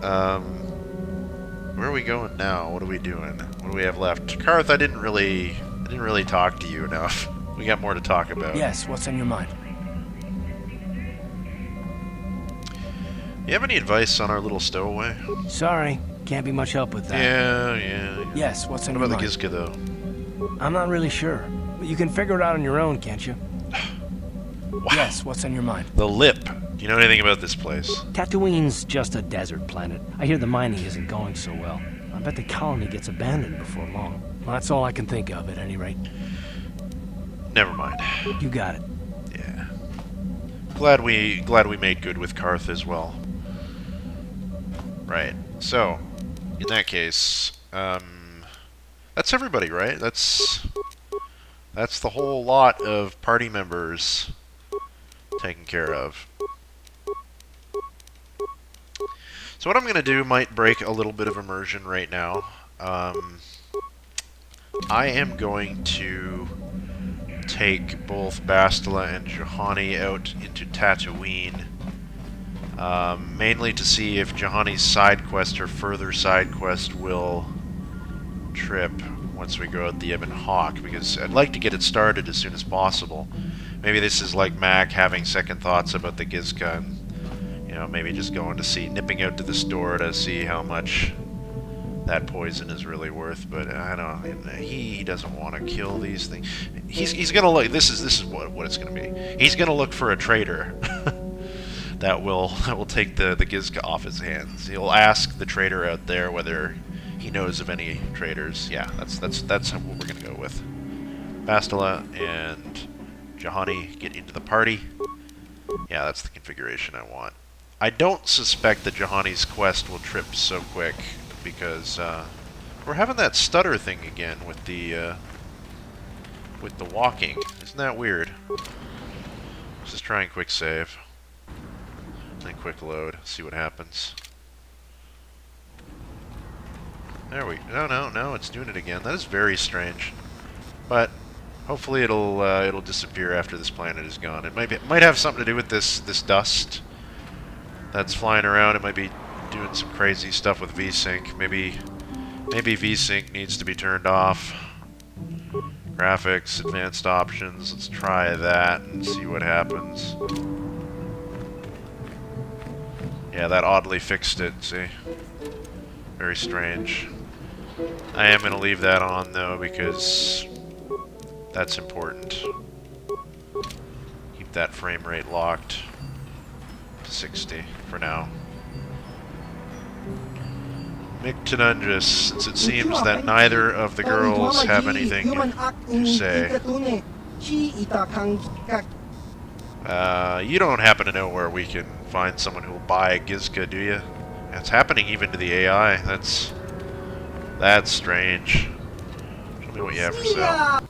Where are we going now? What are we doing? What do we have left? Karth, I didn't really talk to you enough. We got more to talk about. Yes, what's on your mind? You have any advice on our little stowaway? Sorry, can't be much help with that. Yeah. Yes, what's on What your about the mind? Kaskyyk, though? I'm not really sure, but you can figure it out on your own, can't you? Wow. Yes, what's on your mind? The Lip. Do you know anything about this place? Tatooine's just a desert planet. I hear the mining isn't going so well. I bet the colony gets abandoned before long. Well, that's all I can think of, at any rate. Never mind. You got it. Yeah. Glad we made good with Karth as well. Right. So, in that case, that's everybody, right? That's the whole lot of party members taken care of. So what I'm going to do might break a little bit of immersion right now. I am going to take both Bastila and Juhani out into Tatooine, mainly to see if Juhani's side quest or further side quest will trip once we go out the Ebon Hawk, because I'd like to get it started as soon as possible. Maybe this is like Mack having second thoughts about the Gizka, and you know, maybe just going to see, nipping out to the store to see how much that poison is really worth. But I don't know, he doesn't want to kill these things. He's gonna look. This is what it's gonna be. He's gonna look for a trader that will take the Gizka off his hands. He'll ask the trader out there whether he knows of any traders. Yeah, that's what we're gonna go with. Bastila and Juhani get into the party. Yeah, that's the configuration I want. I don't suspect that Juhani's quest will trip so quick, because we're having that stutter thing again with the walking. Isn't that weird? Let's just try and quick save. And quick load. See what happens. There we... No, it's doing it again. That is very strange. But hopefully it'll disappear after this planet is gone. It might have something to do with this dust that's flying around. It might be doing some crazy stuff with VSync. Maybe VSync needs to be turned off. Graphics, advanced options. Let's try that and see what happens. Yeah, that oddly fixed it, see? Very strange. I am going to leave that on, though, because that's important. Keep that frame rate locked to 60 for now. Mictonundris, since it seems that neither of the girls have anything to say. You don't happen to know where we can find someone who will buy a Gizka, do you? It's happening even to the AI. That's strange. Show me what you have for sale.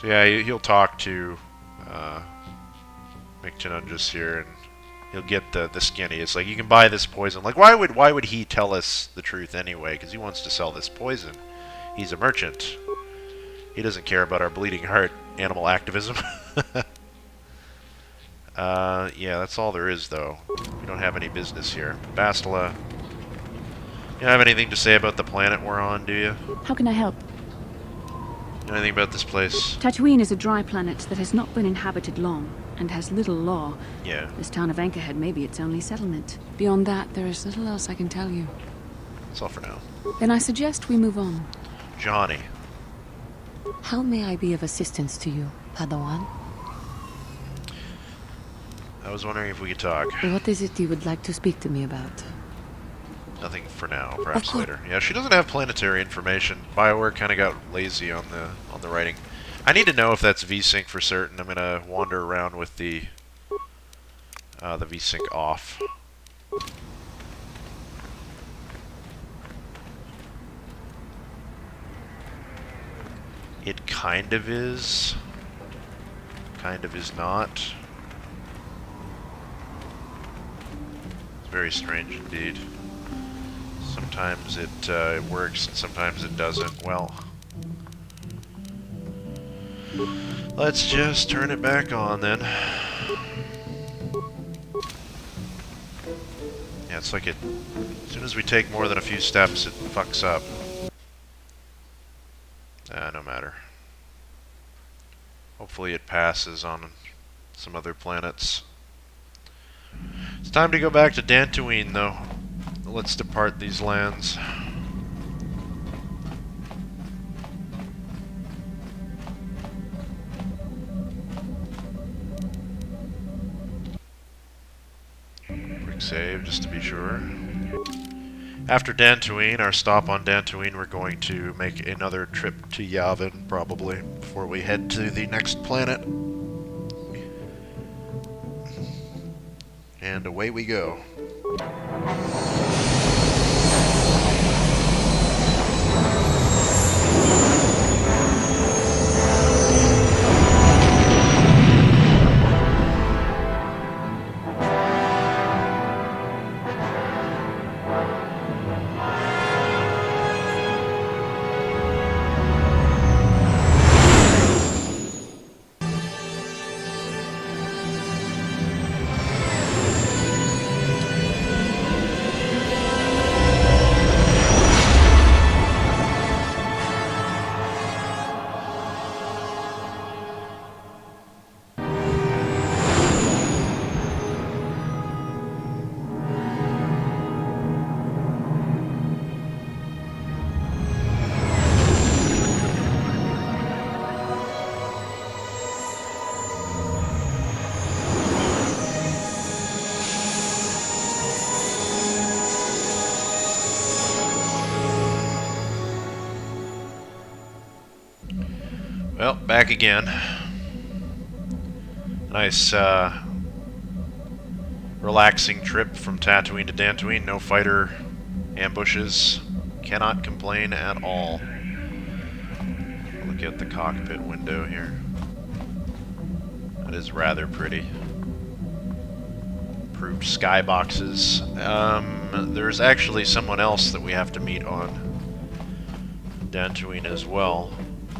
So yeah, he'll talk to Mictonundris here, and he'll get the skinny. It's like, you can buy this poison. Like, why would he tell us the truth anyway? Because he wants to sell this poison. He's a merchant. He doesn't care about our bleeding heart animal activism. Yeah, that's all there is, though. We don't have any business here. Bastila, you don't have anything to say about the planet we're on, do you? How can I help? Anything about this place? Tatooine is a dry planet that has not been inhabited long, and has little law. Yeah. This town of Anchorhead may be its only settlement. Beyond that, there is little else I can tell you. That's all for now. Then I suggest we move on. Johnny. How may I be of assistance to you, Padawan? I was wondering if we could talk. What is it you would like to speak to me about? Nothing for now, perhaps later. Yeah, she doesn't have planetary information. Bioware kind of got lazy on the writing. I need to know if that's VSync for certain. I'm gonna wander around with the VSync off. It kind of is not. It's very strange indeed. Sometimes it works and sometimes it doesn't. Well, let's just turn it back on then. Yeah, it's like it... As soon as we take more than a few steps, it fucks up. No matter. Hopefully it passes on some other planets. It's time to go back to Dantooine, though. Let's depart these lands. Quick save, just to be sure. After Dantooine, our stop on Dantooine, we're going to make another trip to Yavin, probably, before we head to the next planet. And away we go. Well, back again. Nice, relaxing trip from Tatooine to Dantooine. No fighter ambushes. Cannot complain at all. Look at the cockpit window here. That is rather pretty. Improved skyboxes. There's actually someone else that we have to meet on Dantooine as well,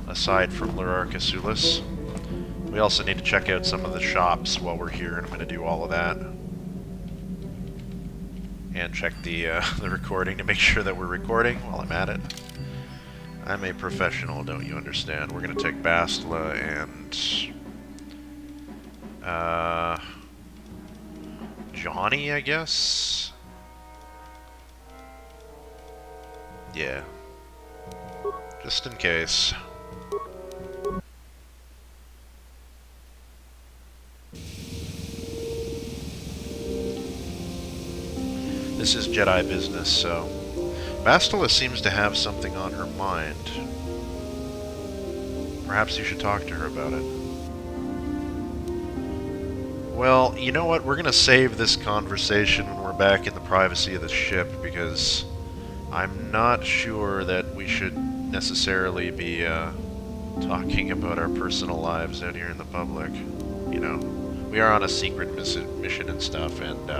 aside from Lurarchasulis. We also need to check out some of the shops while we're here, and I'm going to do all of that. And check the recording to make sure that we're recording while I'm at it. I'm a professional, don't you understand? We're going to take Bastila and... Johnny, I guess? Yeah. Just in case. This is Jedi business, so... Bastila seems to have something on her mind. Perhaps you should talk to her about it. Well, you know what? We're going to save this conversation when we're back in the privacy of the ship, because I'm not sure that we should necessarily be talking about our personal lives out here in the public. You know, we are on a secret mission and stuff, and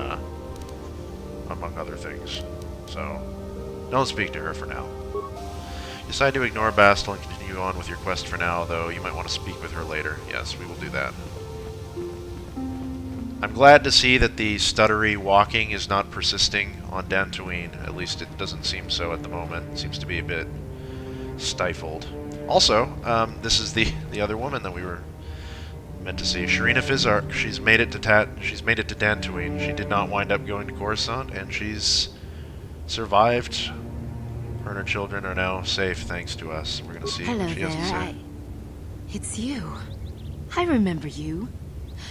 among other things. So, don't speak to her for now. Decide to ignore Bastila and continue on with your quest for now, though you might want to speak with her later. Yes, we will do that. I'm glad to see that the stuttery walking is not persisting on Dantooine. At least it doesn't seem so at the moment. It seems to be a bit stifled. Also, this is the other woman that we were meant to see. Sharina Fizark. She's made it to Dantooine. She did not wind up going to Coruscant, and she's survived. Her and her children are now safe thanks to us. We're going to see what she has to say. It's you. I remember you.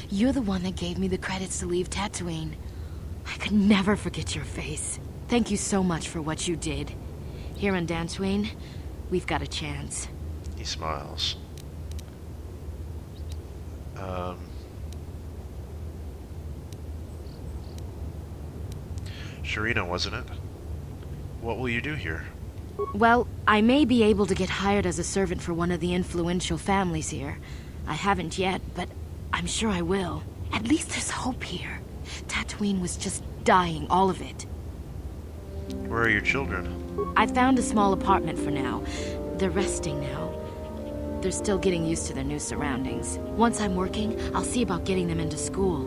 You're the one that gave me the credits to leave Tatooine. I could never forget your face. Thank you so much for what you did. Here in Dantooine, we've got a chance. He smiles. Sharina, wasn't it? What will you do here? Well, I may be able to get hired as a servant for one of the influential families here. I haven't yet, but I'm sure I will. At least there's hope here. Tatooine was just dying, all of it. Where are your children? I found a small apartment for now. They're resting now. They're still getting used to their new surroundings. Once I'm working, I'll see about getting them into school.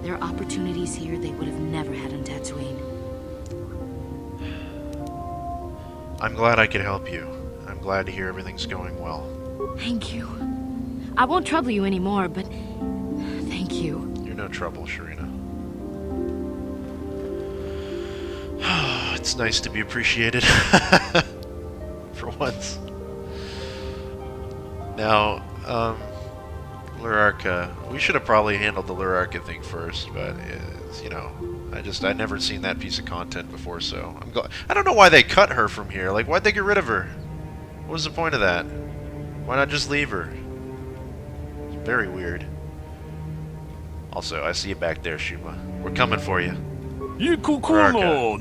There are opportunities here they would have never had on Tatooine. I'm glad I could help you. I'm glad to hear everything's going well. Thank you. I won't trouble you anymore, but thank you. You're no trouble, Sharina. It's nice to be appreciated. For once. Now, Lurarka. We should have probably handled the Lurarka thing first, but it's, you know, I'd never seen that piece of content before, so I don't know why they cut her from here. Like, why'd they get rid of her? What was the point of that? Why not just leave her? It's very weird. Also, I see you back there, Shuma. We're coming for you. Lurarka.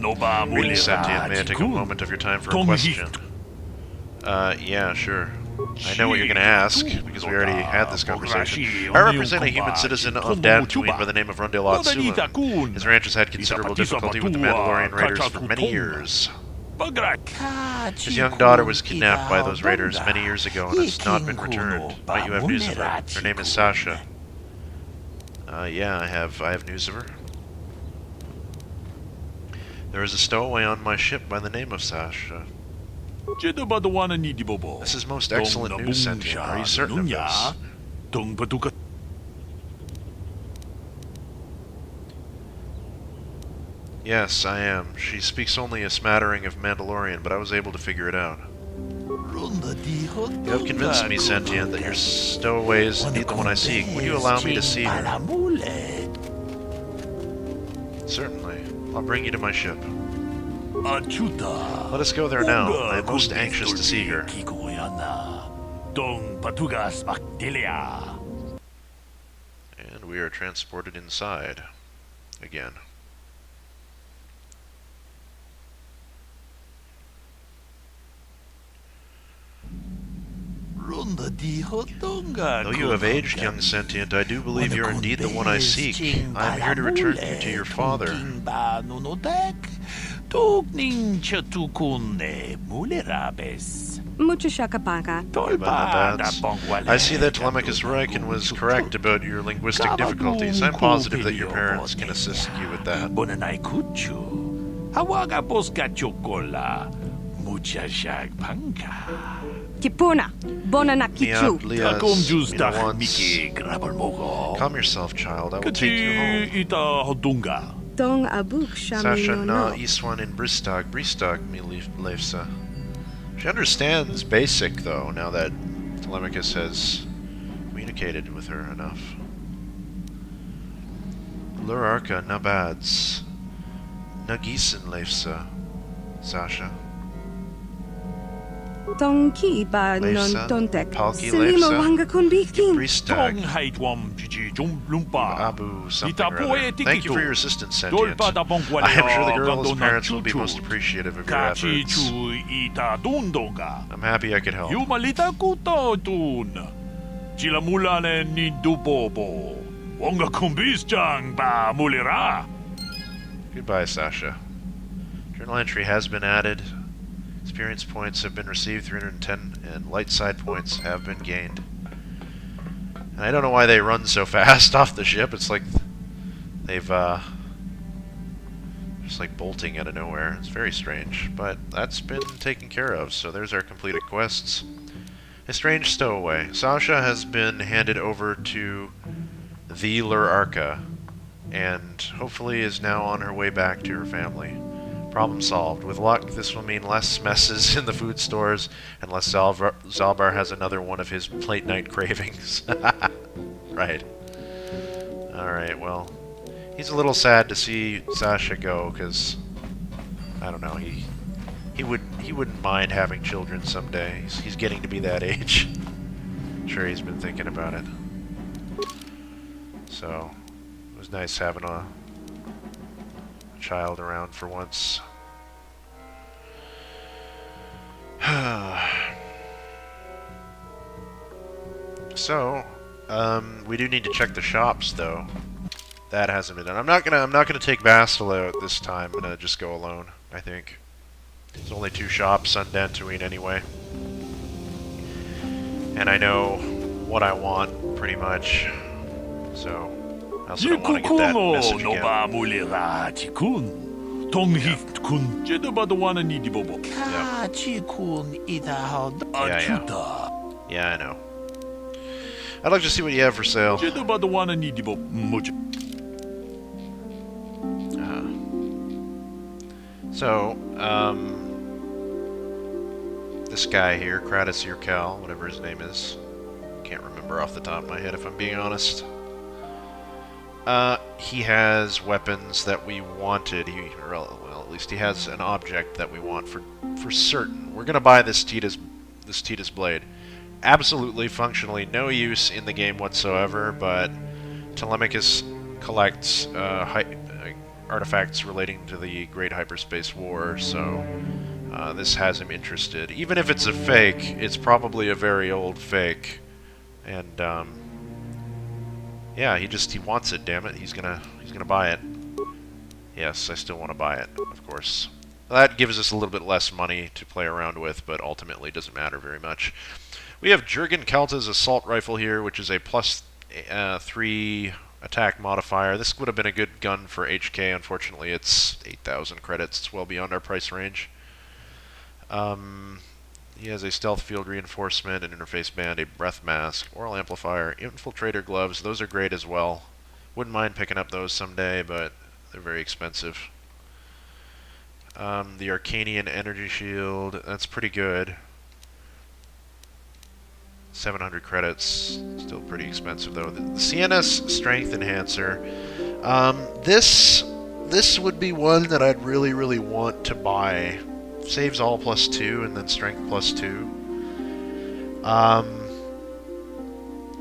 Greetings, Sentient. May I take a moment of your time for a question? Yeah, sure. I know what you're going to ask, because we already had this conversation. I represent a human citizen of Dantooine by the name of Rundale Otsulam. His ranch has had considerable difficulty with the Mandalorian raiders for many years. His young daughter was kidnapped by those raiders many years ago and has not been returned. Might you have news of her? Her name is Sasha. Yeah, I have news of her. There is a stowaway on my ship by the name of Sasha. This is most excellent news, Sentient. Are you certain of this? Yes, I am. She speaks only a smattering of Mandalorian, but I was able to figure it out. You have convinced me, Sentient, that your stowaway is indeed the one I seek. Would you allow me to see her? Certainly. I'll bring you to my ship. Let us go there now. I am most anxious to see her. And we are transported inside. Again. Though you have aged, young Sentient, I do believe you are indeed the one I seek. I am here to return you to your father. I see that Telemachus Raikin was correct about your linguistic difficulties. I'm positive that your parents can assist you with that. Calm yourself, child. I will take you home. Sasha na Iswan in Bristag mi lefsa. She understands basic, though, now that Telemachus has communicated with her enough. Lurarka nabads. Nagisen lefsa, Sasha. Tongki ba non tontek. Palki Selimo lefsa. wanga kunbiking. Bristag. Abu something or other. Thank you for your assistance, Sentient. I am sure the girl's parents will be most appreciative of your efforts. I'm happy I could help. Goodbye, Sasha. Journal entry has been added. Experience points have been received, 310, and light side points have been gained. And I don't know why they run so fast off the ship. It's like they've, just like bolting out of nowhere. It's very strange, but that's been taken care of, so there's our completed quests. A strange stowaway. Sasha has been handed over to the Lurarka, and hopefully is now on her way back to her family. Problem solved. With luck, this will mean less messes in the food stores, unless Zalbar has another one of his late night cravings. Right. Alright, well, he's a little sad to see Sasha go, because, I don't know, he wouldn't mind having children someday. He's getting to be that age. I'm sure he's been thinking about it. So, it was nice having a child around for once. So, we do need to check the shops, though. That hasn't been done. I'm not gonna take Bastila out this time. I'm gonna just go alone, I think. There's only 2 shops on Dantooine anyway. And I know what I want, pretty much. So, I also don't want to get that message again. 동희군 제도바도와는 이디보보. Yeah, I know. I'd like to see what you have for sale. 제도바도와는 이디보 뭐지? So, this guy here, KotOR Cal, whatever his name is, can't remember off the top of my head if I'm being honest. He has weapons that we wanted. Well, at least he has an object that we want for certain. We're gonna buy this Titus blade. Absolutely, functionally, no use in the game whatsoever. But Telemachus collects artifacts relating to the Great Hyperspace War, so this has him interested. Even if it's a fake, it's probably a very old fake, and yeah, he wants it. Damn it, he's gonna buy it. Yes, I still want to buy it, of course. That gives us a little bit less money to play around with, but ultimately doesn't matter very much. We have Jurgen Kalta's assault rifle here, which is a +3 attack modifier. This would have been a good gun for HK. Unfortunately, it's 8,000 credits. It's well beyond our price range. He has a stealth field reinforcement, an interface band, a breath mask, oral amplifier, infiltrator gloves. Those are great as well. Wouldn't mind picking up those someday, but they're very expensive. The Arcanian energy shield, that's pretty good. 700 credits, still pretty expensive though. The CNS strength enhancer. This would be one that I'd really want to buy. Saves all +2 and then strength +2.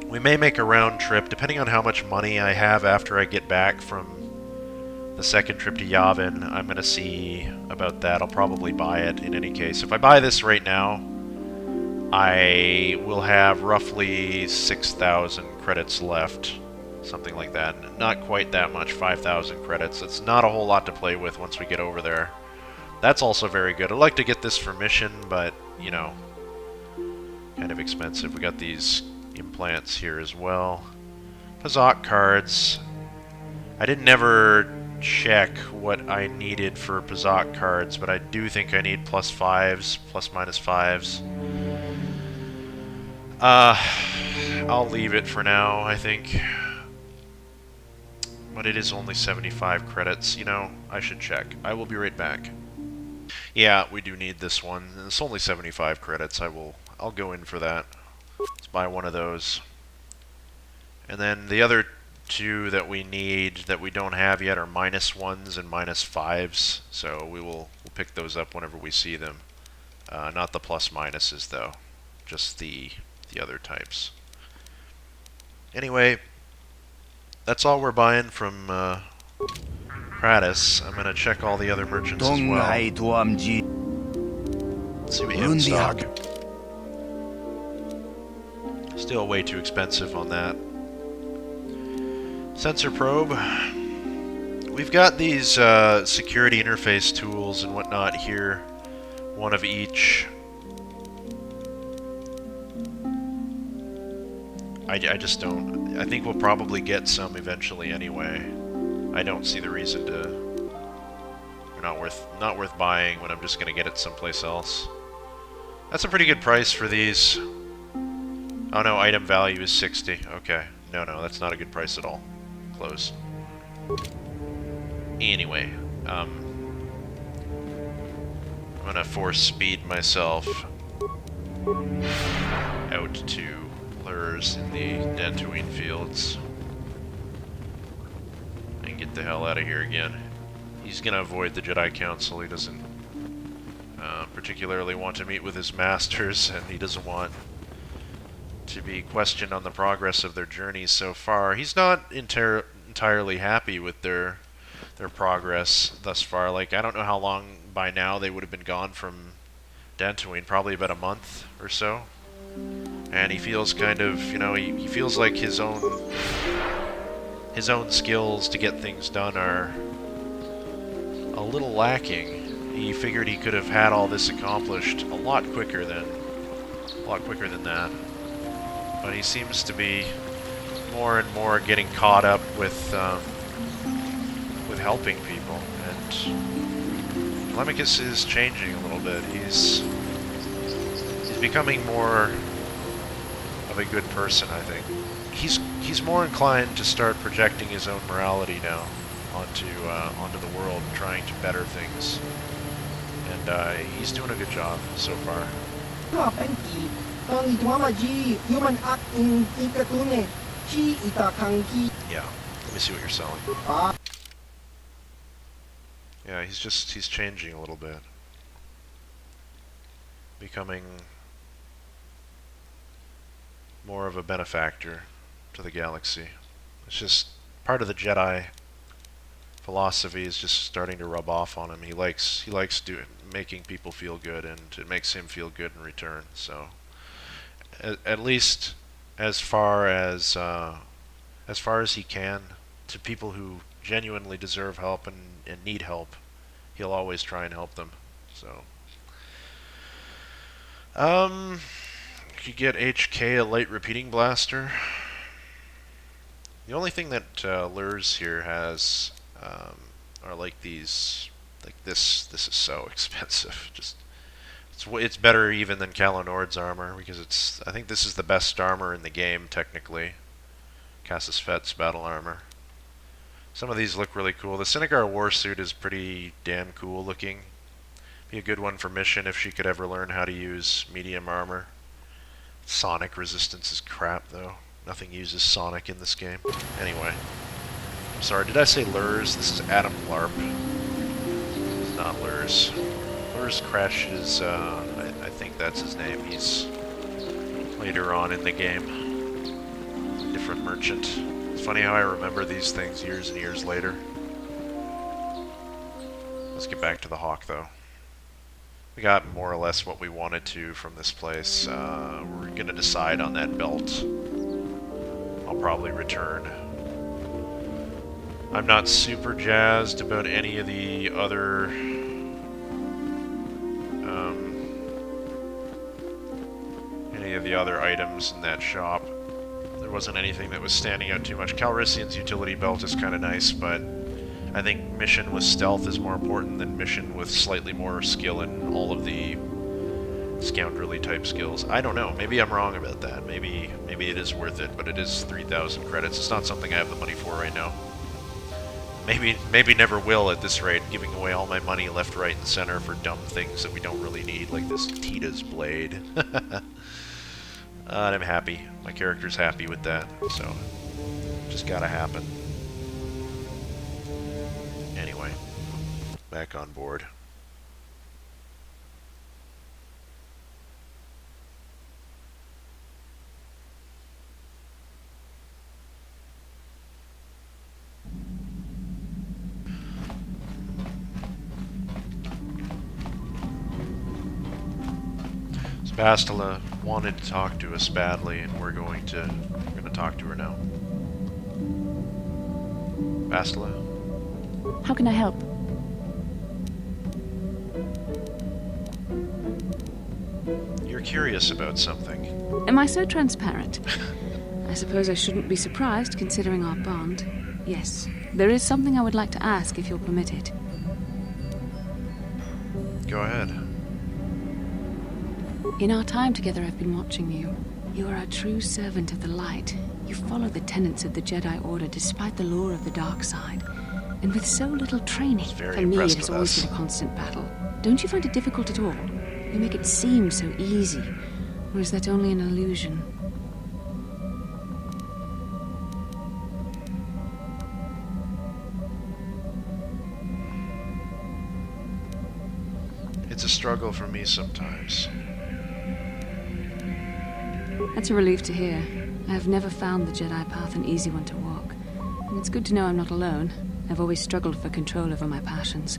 We may make a round trip depending on how much money I have after I get back from the second trip to Yavin. I'm gonna see about that. I'll probably buy it in any case. If I buy this right now, I will have roughly 6,000 credits left, something like that. Not quite that much, 5,000 credits. It's not a whole lot to play with once we get over there. That's also very good. I'd like to get this for mission, but, you know, kind of expensive. We got these implants here as well. KotOR cards. I didn't ever check what I needed for KotOR cards, but I do think I need +5s, ±5s. I'll leave it for now, I think. But it is only 75 credits. You know, I should check. I will be right back. Yeah, we do need this one. It's only 75 credits. I'll go in for that. Let's buy one of those. And then the other two that we need that we don't have yet are -1s and -5s. So we'll pick those up whenever we see them. Not the +minuses though. Just the other types. Anyway, that's all we're buying from KotOR. I'm gonna check all the other merchants as well. Let's see what we have in stock. Still way too expensive on that. Sensor probe. We've got these security interface tools and whatnot here. One of each. I just don't. I think we'll probably get some eventually anyway. I don't see the reason to. They're not worth buying when I'm just gonna get it someplace else. That's a pretty good price for these. Oh no, item value is 60. Okay, no, that's not a good price at all. Close. Anyway, I'm gonna force speed myself out to lures in the Dantooine fields and get the hell out of here again. He's gonna avoid the Jedi Council. He doesn't particularly want to meet with his masters, and he doesn't want to be questioned on the progress of their journey so far. He's not entirely happy with their progress thus far. Like, I don't know how long by now they would have been gone from Dantooine, probably about a month or so. And he feels kind of, you know, he feels like his own skills to get things done are a little lacking. He figured he could have had all this accomplished a lot quicker than that. But he seems to be more and more getting caught up with helping people, and Lemicus is changing a little bit. He's becoming more of a good person, I think. He's more inclined to start projecting his own morality now onto the world, trying to better things, and he's doing a good job so far. Yeah, let me see what you're selling. Yeah, he's changing a little bit, becoming more of a benefactor to the galaxy. It's just part of the Jedi philosophy is just starting to rub off on him. He likes making people feel good, and it makes him feel good in return. So, at least as far as he can, to people who genuinely deserve help and need help, he'll always try and help them. So, you get HK, a light repeating blaster. The only thing that Lurs here has are like these, like this. This is so expensive. Just it's better even than Calo Nord's armor, because I think this is the best armor in the game technically. Cassus Fett's battle armor. Some of these look really cool. The Sinegar warsuit is pretty damn cool looking. Be a good one for Mission if she could ever learn how to use medium armor. Sonic resistance is crap though. Nothing uses Sonic in this game. Anyway. I'm sorry, did I say Lurs? This is Adam Larp. This is not Lurs. Lurs crashes, I think that's his name. He's later on in the game. Different merchant. It's funny how I remember these things years and years later. Let's get back to the Hawk though. We got more or less what we wanted to from this place. We're gonna decide on that belt. I'll probably return. I'm not super jazzed about any of the other items in that shop. There wasn't anything that was standing out too much. Calrissian's utility belt is kind of nice, but I think mission with stealth is more important than mission with slightly more skill in all of the scoundrelly type skills. I don't know. Maybe I'm wrong about that. Maybe it is worth it, but it is 3,000 credits. It's not something I have the money for right now. Maybe never will at this rate, giving away all my money left, right, and center for dumb things that we don't really need, like this Tita's blade. And I'm happy. My character's happy with that, so just gotta happen. Anyway, back on board. Bastila wanted to talk to us badly, and we're going to talk to her now. Bastila? How can I help? You're curious about something. Am I so transparent? I suppose I shouldn't be surprised, considering our bond. Yes, there is something I would like to ask, if you'll permit it. Go ahead. In our time together, I've been watching you. You are a true servant of the light. You follow the tenets of the Jedi Order despite the lure of the dark side. And with so little training, for me it has always been a constant battle. Don't you find it difficult at all? You make it seem so easy. Or is that only an illusion? It's a struggle for me sometimes. That's a relief to hear. I have never found the Jedi path an easy one to walk. And it's good to know I'm not alone. I've always struggled for control over my passions.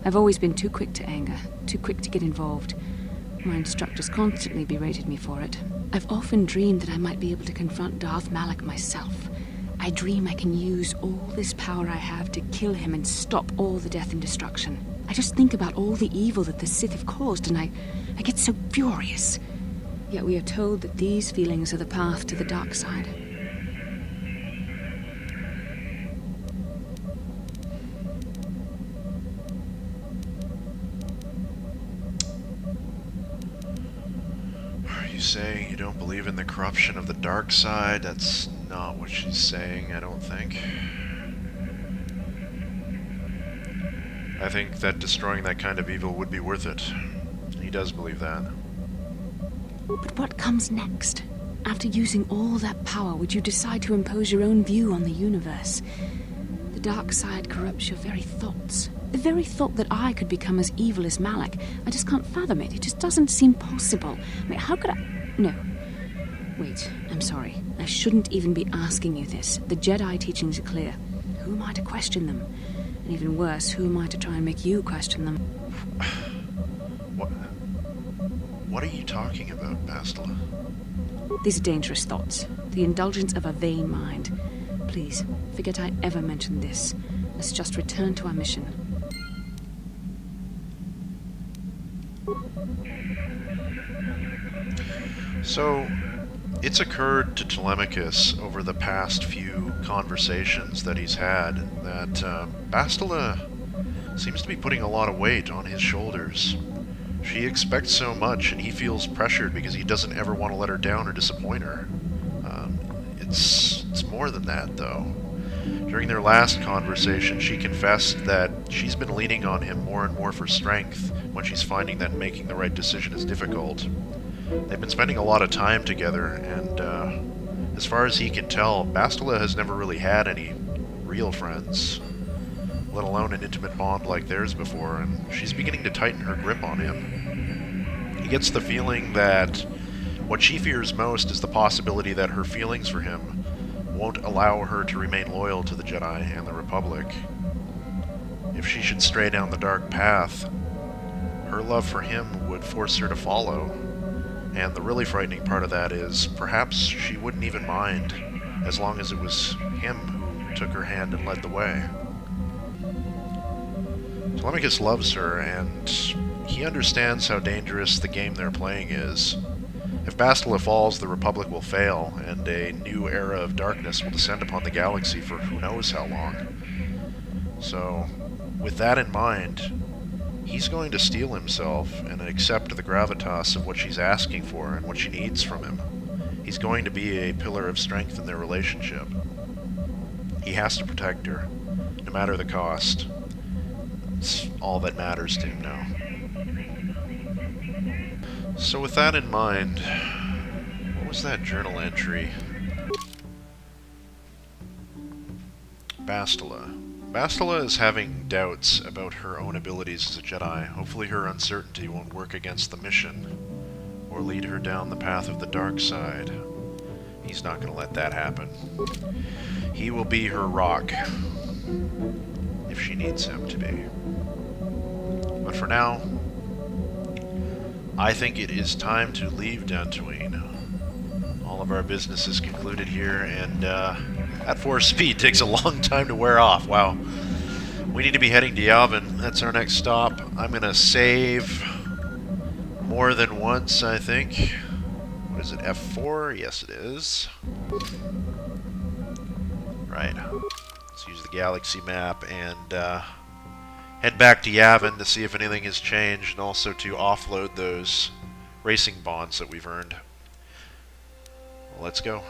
I've always been too quick to anger, too quick to get involved. My instructors constantly berated me for it. I've often dreamed that I might be able to confront Darth Malak myself. I dream I can use all this power I have to kill him and stop all the death and destruction. I just think about all the evil that the Sith have caused, and I get so furious. Yet we are told that these feelings are the path to the dark side. you saying you don't believe in the corruption of the dark side? That's not what she's saying, I don't think. I think that destroying that kind of evil would be worth it. He does believe that. But what comes next? After using all that power, would you decide to impose your own view on the universe? The dark side corrupts your very thoughts. The very thought that I could become as evil as Mack. I just can't fathom it. It just doesn't seem possible. I mean, how could I... No. Wait, I'm sorry. I shouldn't even be asking you this. The Jedi teachings are clear. Who am I to question them? And even worse, who am I to try and make you question them? What are you talking about, Bastila? These are dangerous thoughts. The indulgence of a vain mind. Please, forget I ever mentioned this. Let's just return to our mission. So, it's occurred to Telemachus over the past few conversations that he's had that Bastila seems to be putting a lot of weight on his shoulders. She expects so much, and he feels pressured because he doesn't ever want to let her down or disappoint her. It's more than that, though. During their last conversation, she confessed that she's been leaning on him more and more for strength when she's finding that making the right decision is difficult. They've been spending a lot of time together, and as far as he can tell, Bastila has never really had any real friends, let alone an intimate bond like theirs before, and she's beginning to tighten her grip on him. He gets the feeling that what she fears most is the possibility that her feelings for him won't allow her to remain loyal to the Jedi and the Republic. If she should stray down the dark path, her love for him would force her to follow. And the really frightening part of that is, perhaps she wouldn't even mind, as long as it was him who took her hand and led the way. Telemachus loves her, and he understands how dangerous the game they're playing is. If Bastila falls, the Republic will fail, and a new era of darkness will descend upon the galaxy for who knows how long. So, with that in mind, he's going to steel himself and accept the gravitas of what she's asking for and what she needs from him. He's going to be a pillar of strength in their relationship. He has to protect her, no matter the cost. It's all that matters to him now. So with that in mind, what was that journal entry? Bastila. Bastila is having doubts about her own abilities as a Jedi. Hopefully her uncertainty won't work against the mission, or lead her down the path of the dark side. He's not going to let that happen. He will be her rock, if she needs him to be. But for now, I think it is time to leave Dantooine. All of our business is concluded here, and that force speed takes a long time to wear off. Wow. We need to be heading to Yavin. That's our next stop. I'm going to save more than once, I think. What is it, F4? Yes, it is. Right. Let's use the galaxy map and head back to Yavin to see if anything has changed, and also to offload those racing bonds that we've earned. Let's go.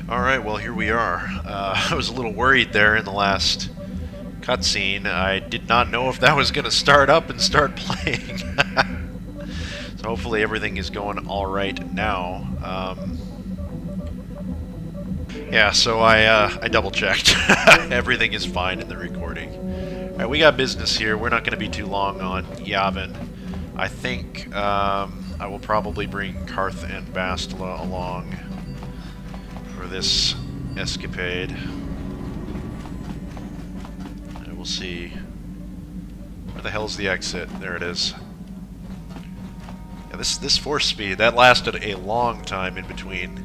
Alright, well here we are. I was a little worried there in the last cutscene. I did not know if that was going to start up and start playing. So hopefully everything is going alright now. Yeah, so I double-checked. Everything is fine in the recording. Alright, we got business here. We're not going to be too long on Yavin. I think I will probably bring Karth and Bastila along for this escapade. And we'll see. Where the hell's the exit? There it is. Yeah, this force speed, that lasted a long time in between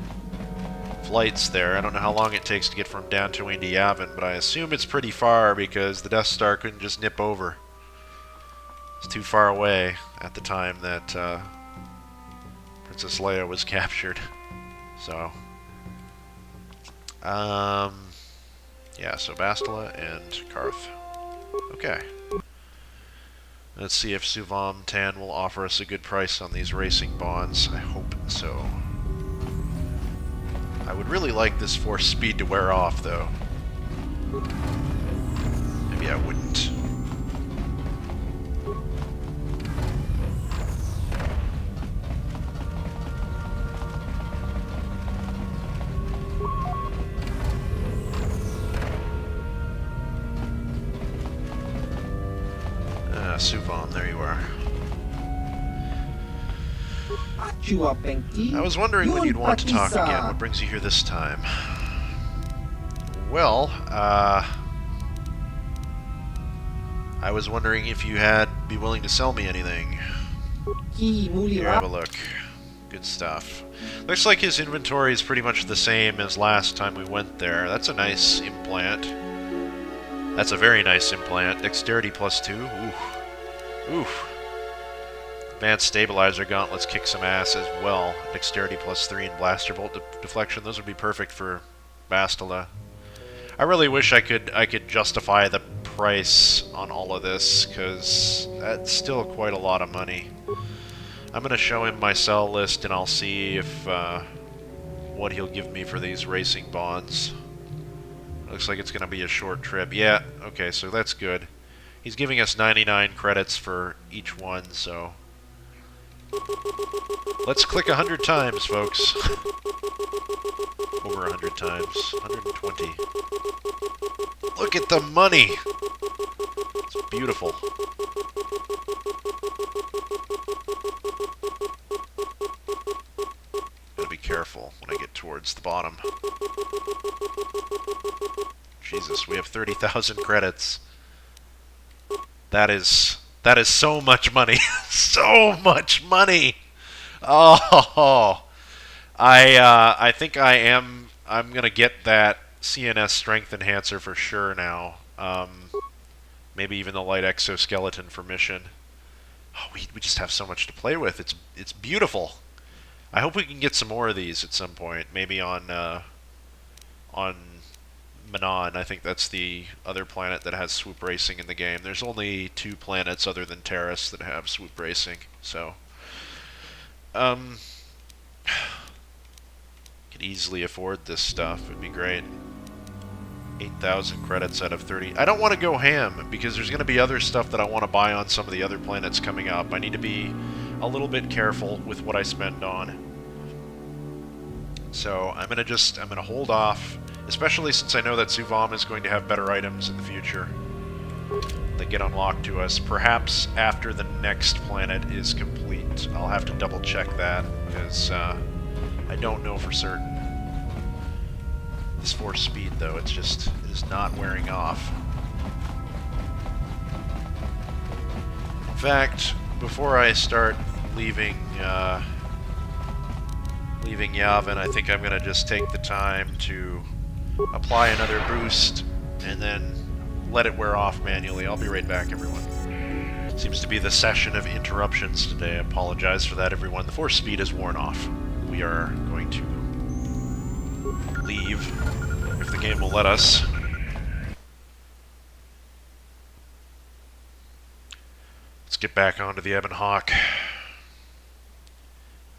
flights there. I don't know how long it takes to get from Dantooine to Yavin, but I assume it's pretty far because the Death Star couldn't just nip over. It's too far away at the time that Princess Leia was captured. So, yeah, so Bastila and Karth. Okay. Let's see if Suvam Tan will offer us a good price on these racing bonds. I hope so. I would really like this force speed to wear off, though. Maybe I wouldn't. Suvam, there you are. I was wondering when you'd want to talk again. What brings you here this time? Well, I was wondering if you had be willing to sell me anything. Here, have a look. Good stuff. Looks like his inventory is pretty much the same as last time we went there. That's a nice implant. That's a very nice implant. Dexterity +2. Oof. Oof. Advanced Stabilizer Gauntlets kick some ass as well. Dexterity +3 and Blaster Bolt deflection. Those would be perfect for Bastila. I really wish I could justify the price on all of this, because that's still quite a lot of money. I'm going to show him my sell list and I'll see if what he'll give me for these racing bonds. Looks like it's going to be a short trip. Yeah, okay, so that's good. He's giving us 99 credits for each one, so... Let's click 100 times, folks. Over 100 times. 120. Look at the money! It's beautiful. Gotta be careful when I get towards the bottom. Jesus, we have 30,000 credits. That is so much money. So much money. Oh, I think I'm gonna get that CNS strength enhancer for sure now. Maybe even the light exoskeleton for mission. Oh, we just have so much to play with. It's beautiful. I hope we can get some more of these at some point. Maybe on Manon. I think that's the other planet that has swoop racing in the game. There's only 2 planets other than Terrace that have swoop racing, so could easily afford this stuff. It'd be great. 8,000 credits out of 30. I don't want to go ham because there's going to be other stuff that I want to buy on some of the other planets coming up. I need to be a little bit careful with what I spend on. So I'm gonna hold off. Especially since I know that Suvam is going to have better items in the future that get unlocked to us. Perhaps after the next planet is complete. I'll have to double check that, because I don't know for certain. This force speed, though, it is not wearing off. In fact, before I start leaving Yavin, I think I'm going to just take the time to apply another boost, and then let it wear off manually. I'll be right back, everyone. Seems to be the session of interruptions today. I apologize for that, everyone. The force speed is worn off. We are going to leave, if the game will let us. Let's get back onto the Ebon Hawk,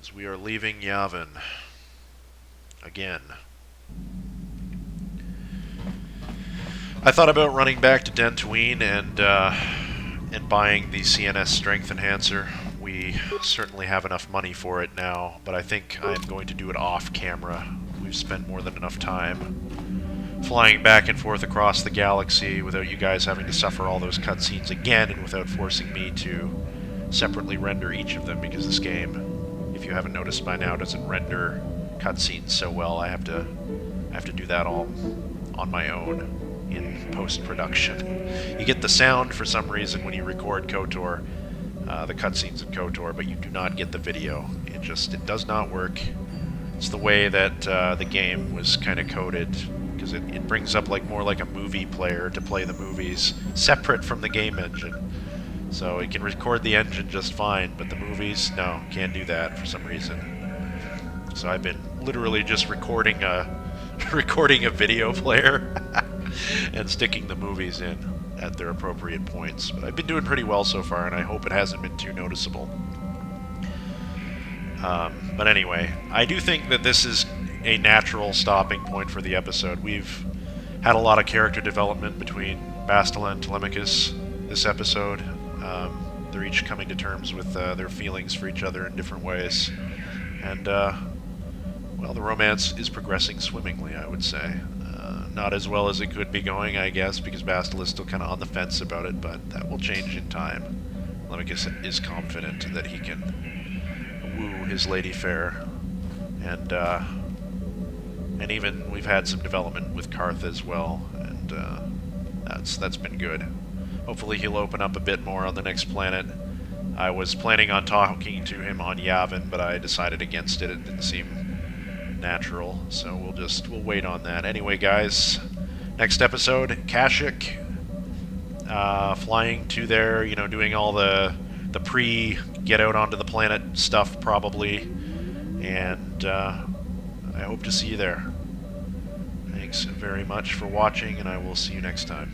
as we are leaving Yavin. again. I thought about running back to Dantooine and buying the CNS Strength Enhancer. We certainly have enough money for it now, but I think I'm going to do it off camera. We've spent more than enough time flying back and forth across the galaxy without you guys having to suffer all those cutscenes again, and without forcing me to separately render each of them, because this game, if you haven't noticed by now, doesn't render cutscenes so well. I have to do that all on my own in post-production. You get the sound for some reason when you record KotOR, the cutscenes in KotOR, but you do not get the video. It does not work. It's the way that the game was kind of coded, because it brings up more like a movie player to play the movies, separate from the game engine. So it can record the engine just fine, but the movies, no, can't do that for some reason. So I've been literally just recording a video player and sticking the movies in at their appropriate points. But I've been doing pretty well so far, and I hope it hasn't been too noticeable. But anyway, I do think that this is a natural stopping point for the episode. We've had a lot of character development between Bastila and Telemachus this episode. They're each coming to terms with their feelings for each other in different ways. And, well, the romance is progressing swimmingly, I would say. Not as well as it could be going, I guess, because Bastila is still kind of on the fence about it, but that will change in time. Telemachus is confident that he can woo his lady fair, and even we've had some development with Karth as well, and that's been good. Hopefully he'll open up a bit more on the next planet. I was planning on talking to him on Yavin, but I decided against it. It didn't seem natural, so we'll wait on that. Anyway, guys, next episode, Kaskyk, flying to there, doing all the pre-get out onto the planet stuff, probably, and I hope to see you there. Thanks very much for watching, and I will see you next time.